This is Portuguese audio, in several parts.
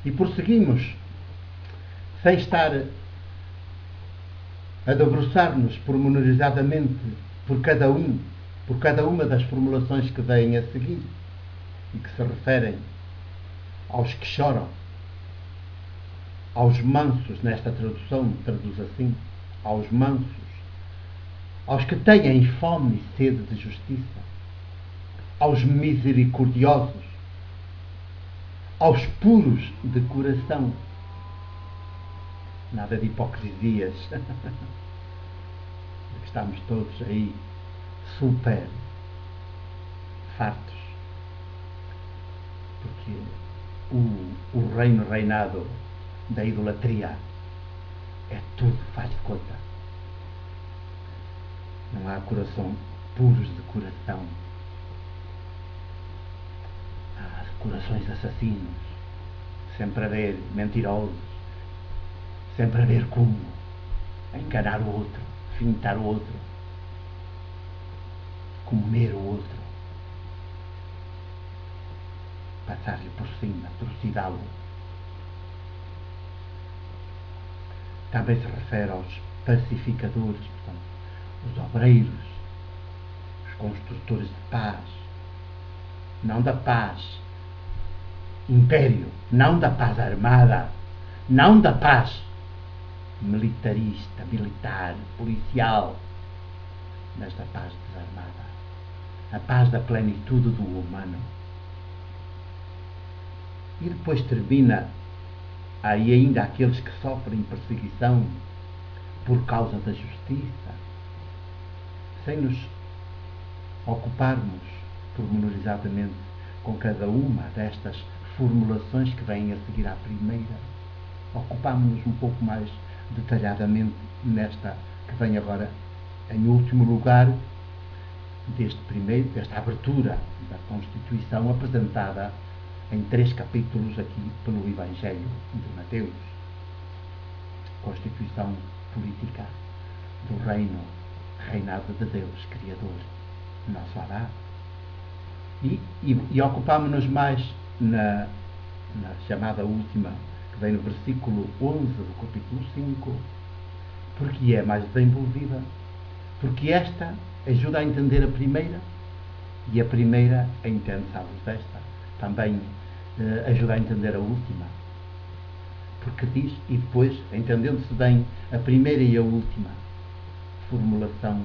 e prosseguimos sem estar a debruçar-nos pormenorizadamente por cada uma das formulações que vêm a seguir e que se referem aos que choram, aos mansos, nesta tradução traduz assim, aos mansos, aos que têm fome e sede de justiça, aos misericordiosos, aos puros de coração. Nada de hipocrisias. Estamos todos aí super fartos. Porque o reino reinado da idolatria é tudo, faz de conta. Não há coração puros de coração. Há corações assassinos, sempre a ver mentirosos, sempre a ver como enganar o outro, fintar o outro, comer o outro, passar-lhe por cima, trucidá-lo. Também se refere aos pacificadores, portanto, os obreiros, os construtores de paz, não da paz império, não da paz armada, não da paz militarista, militar, policial, mas da paz desarmada, a paz da plenitude do humano. E depois termina aí ainda aqueles que sofrem perseguição por causa da justiça, sem nos ocuparmos pormenorizadamente com cada uma destas formulações que vêm a seguir à primeira. Ocupámos-nos um pouco mais detalhadamente nesta que vem agora em último lugar desta abertura da Constituição apresentada em 3 capítulos aqui pelo Evangelho de Mateus. Constituição política do reino, reinado de Deus, Criador, nosso Adá. E ocupámos-nos mais na chamada última, que vem no versículo 11 do capítulo 5, porque é mais desenvolvida, porque esta ajuda a entender a primeira e a primeira entende-se à luz desta. Também ajuda a entender a última, porque diz, e depois, entendendo-se bem a primeira e a última formulação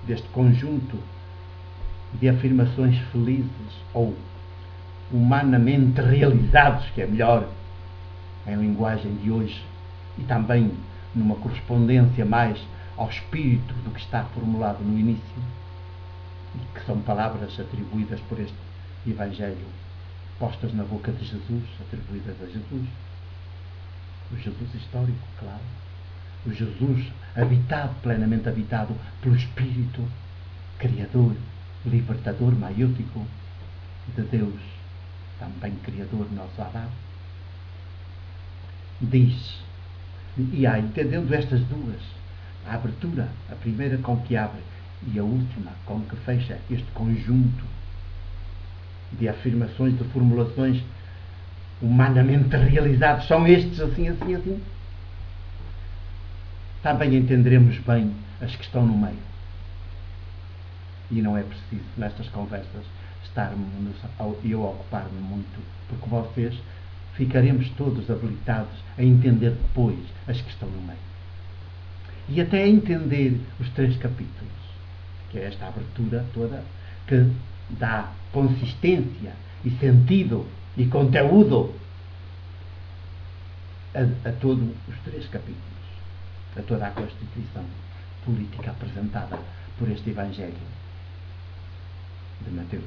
deste conjunto de afirmações felizes ou humanamente realizados, que é melhor em linguagem de hoje, e também numa correspondência mais ao espírito do que está formulado no início, e que são palavras atribuídas por este Evangelho, postas na boca de Jesus, atribuídas a Jesus. O Jesus histórico, claro. O Jesus habitado, plenamente habitado pelo Espírito Criador, libertador, maiútico de Deus, também Criador, nosso Adá. Diz, e entendendo estas duas, a abertura, a primeira com que abre e a última com que fecha este conjunto de afirmações, de formulações humanamente realizados, são estes assim, assim, assim, também entenderemos bem as que estão no meio. E não é preciso, nestas conversas, eu ocupar-me muito, porque vocês ficaremos todos habilitados a entender depois as que estão no meio. E até a entender os 3 capítulos, que é esta abertura toda, que dá consistência e sentido e conteúdo a todos os 3 capítulos, a toda a Constituição política apresentada por este Evangelho de Mateus,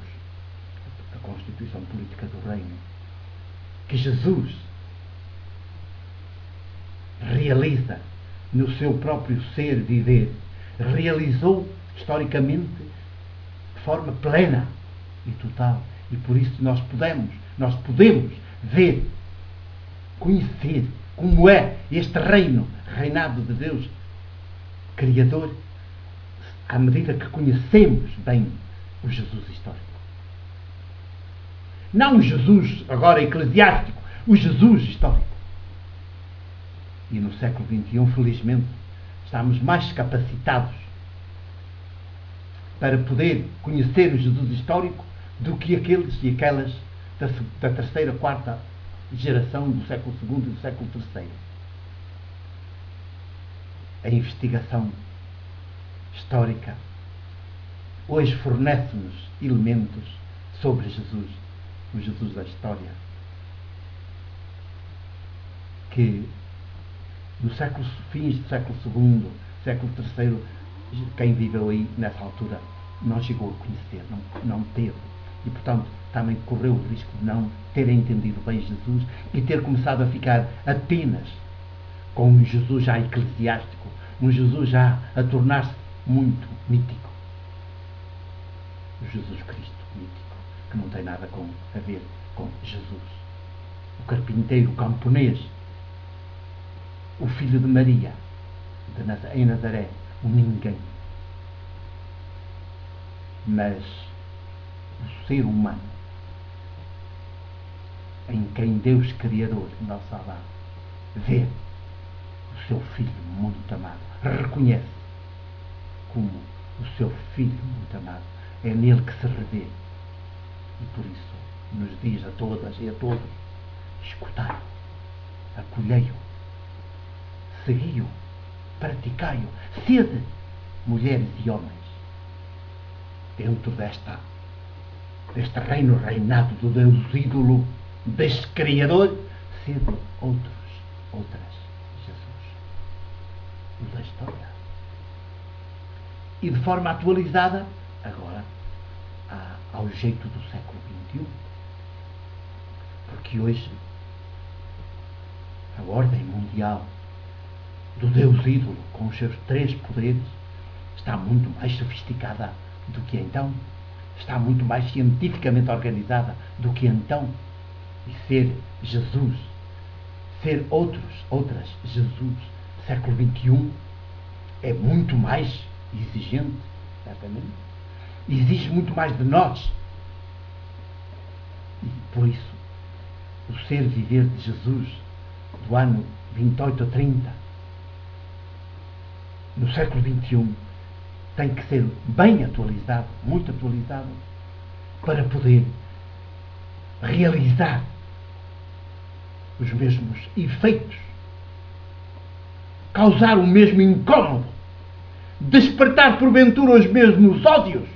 a Constituição política do Reino, que Jesus realiza no seu próprio ser, viver, realizou historicamente de forma plena e total, e por isso nós podemos ver, conhecer como é este reino, reinado de Deus Criador, à medida que conhecemos bem o Jesus histórico. Não o Jesus agora eclesiástico, o Jesus histórico. E no século XXI, felizmente, estamos mais capacitados para poder conhecer o Jesus histórico do que aqueles e aquelas da terceira, quarta geração do século II e do século III. A investigação histórica hoje fornece-nos elementos sobre Jesus, o Jesus da história, que no fins do século II, século III, quem viveu aí nessa altura não chegou a conhecer, não teve. E, portanto, também correu o risco de não ter entendido bem Jesus e ter começado a ficar apenas com um Jesus já eclesiástico, um Jesus já a tornar-se muito mítico. O Jesus Cristo mítico, que não tem nada a ver com Jesus. O carpinteiro, o camponês, o filho de Maria, em Nazaré, o ninguém. Mas o ser humano, em quem Deus Criador, nosso Adão, vê o seu filho muito amado, reconhece como o seu filho muito amado, é nele que se revê. E por isso nos diz a todas e a todos: escutai-o, acolhei-o, segui-o, praticai-o, sede mulheres e homens dentro deste reino reinado do Deus ídolo, deste Criador, sede outras Jesus, o da história. E de forma atualizada agora ao jeito do século XXI, porque hoje a ordem mundial do Deus ídolo, com os seus 3 poderes, está muito mais sofisticada do que então, está muito mais cientificamente organizada do que então. E ser Jesus, ser outras Jesus, século XXI, é muito mais exigente, certamente. Exige muito mais de nós. E por isso, o ser viver de Jesus do ano 28 a 30, no século XXI, tem que ser bem atualizado, muito atualizado, para poder realizar os mesmos efeitos, causar o mesmo incómodo, despertar porventura os mesmos ódios,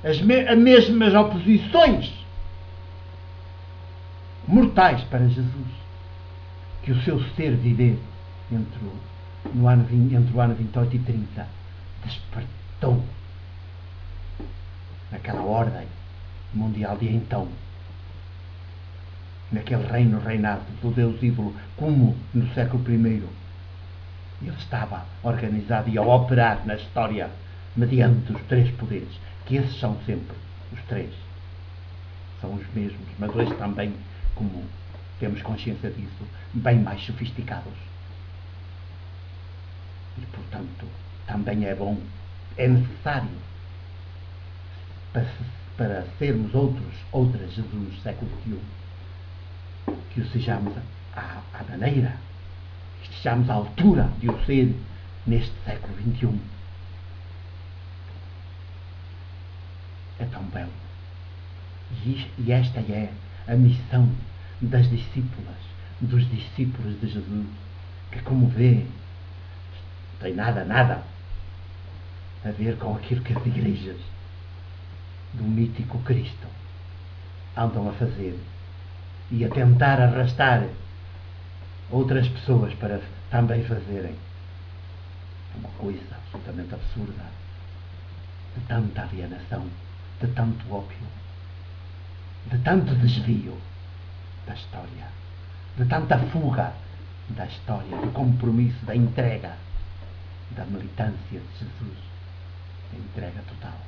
as mesmas oposições mortais para Jesus, que o seu ser viver entre o ano 28 e 30 despertou naquela ordem mundial de então, naquele reino reinado do Deus ídolo, como no século I ele estava organizado e a operar na história mediante os 3 poderes, que esses são sempre os 3, são os mesmos, mas hoje também, como temos consciência disso, bem mais sofisticados. E, portanto, também é bom, é necessário, para sermos outras Jesus século XXI, que o sejamos à maneira, que estejamos à altura de o ser neste século XXI. É tão belo. E esta é a missão das discípulas, dos discípulos de Jesus, que, como vê, tem nada a ver com aquilo que as igrejas do mítico Cristo andam a fazer e a tentar arrastar outras pessoas para também fazerem. É uma coisa absolutamente absurda, de tanta alienação, de tanto ópio, de tanto desvio da história, de tanta fuga da história, do compromisso, da entrega, da militância de Jesus, da entrega total.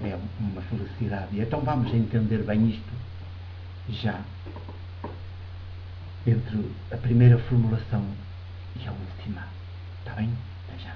É uma felicidade. E então vamos entender bem isto já entre a primeira formulação e a última. Está bem? Até já.